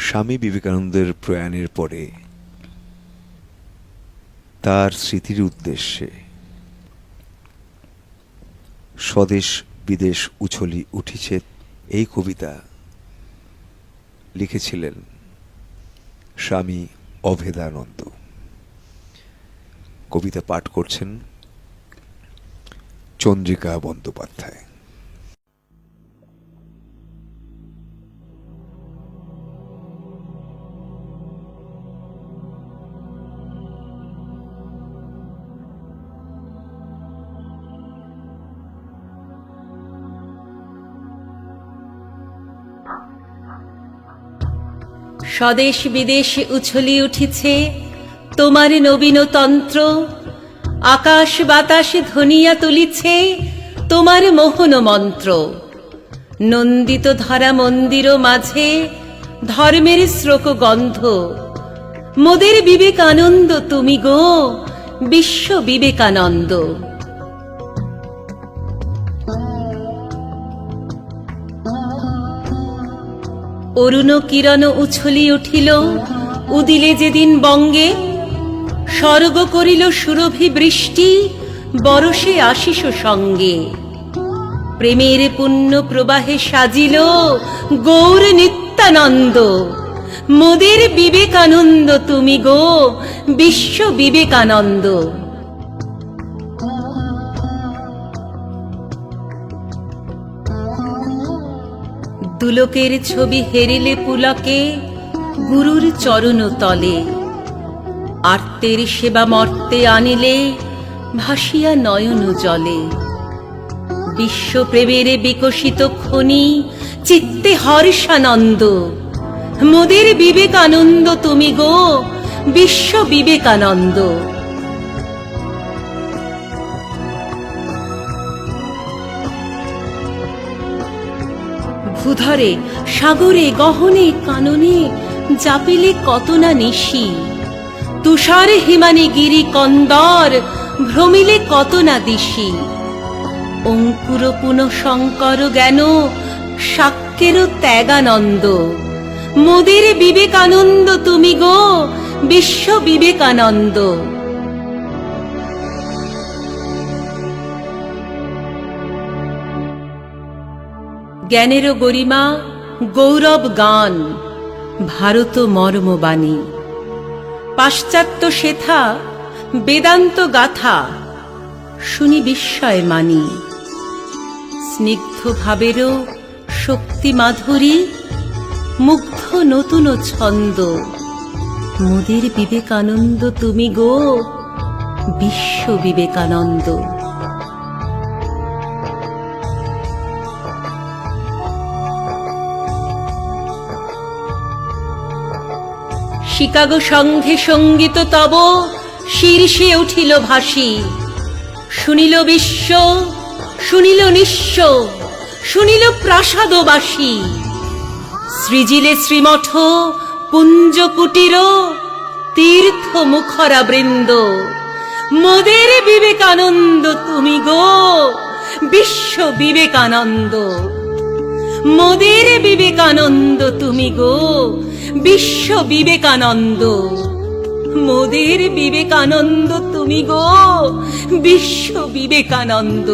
স্বামী বিবেকানন্দের প্রয়াণের পরে তার স্মৃতির উদ্দেশ্যে স্বদেশ বিদেশ উছলি উঠিছে এই কবিতা লিখেছিলেন স্বামী অভেদানন্দ। কবিতা পাঠ করছেন চন্দ্রিকা বন্দ্যোপাধ্যায়। স্বদেশ বিদেশে উছলি উঠিছে তোমার নবীন তন্ত্র, আকাশ বাতাসে ধ্বনিয়া তুলিছে তোমার মোহন মন্ত্র। নন্দিত ধরা মন্দির মাঝে ধর্মের শ্লোক গন্ধ, মোদের বিবেকানন্দ তুমি গো বিশ্ব বিবেকানন্দ। অরুণ কিরণ উছলি উঠিল উদিলে যেদিন বঙ্গে, স্বর্গ করিল সুরভি বৃষ্টি বরষে আশিস সঙ্গে। প্রেমের পুণ্য প্রবাহে সাজিল গৌর নিত্যানন্দ, মোদের বিবেকানন্দ তুমি গো বিশ্ব বিবেকানন্দ। দুলোকের ছবি হেরিলে পুলকে গুরুর চরণ তলে, আর্তের সেবা মর্তে আনিলে ভাসিয়া নয়ন জলে। বিশ্বপ্রেমের বিকশিত খনি চিত্তে হর্ষানন্দ, মোদের বিবেকানন্দ তুমি গো বিশ্ব বিবেকানন্দ। ভূধরে সাগরে গহনে কাননে জাপিলে কত না নিশি, তুষার হিমানি গিরি কন্দর ভ্রমিলে কত না দিশি। অঙ্কুর পুন শঙ্কর জ্ঞান শাক্যের ত্যাগানন্দ, মোদের বিবেকানন্দ তুমি গো বিশ্ব বিবেকানন্দ। জ্ঞানের গরিমা গৌরব গান ভারত মর্মবাণী, পাশ্চাত্য শেথা বেদান্ত গাথা শুনি বিস্ময় মানি। স্নিগ্ধ ভাবেরও শক্তি মাধুরী মুগ্ধ নতুন ছন্দ, মোদের বিবেকানন্দ তুমি গো বিশ্ব বিবেকানন্দ। শিকাগো সংঘে সঙ্গীত তব শীর্ষে উঠিল ভাসি, শুনিল বিশ্ব শুনিল নিঃস্ব শুনিল প্রাসাদবাসী। সৃজিলে শ্রীমঠ পুঞ্জ কুটির তীর্থ মুখরা বৃন্দ, মোদের বিবেকানন্দ তুমি গো বিশ্ব বিবেকানন্দ। মোদের বিবেকানন্দ তুমি গো বিশ্ব বিবেকানন্দ। মোদের বিবেকানন্দ তুমি গো বিশ্ব বিবেকানন্দ।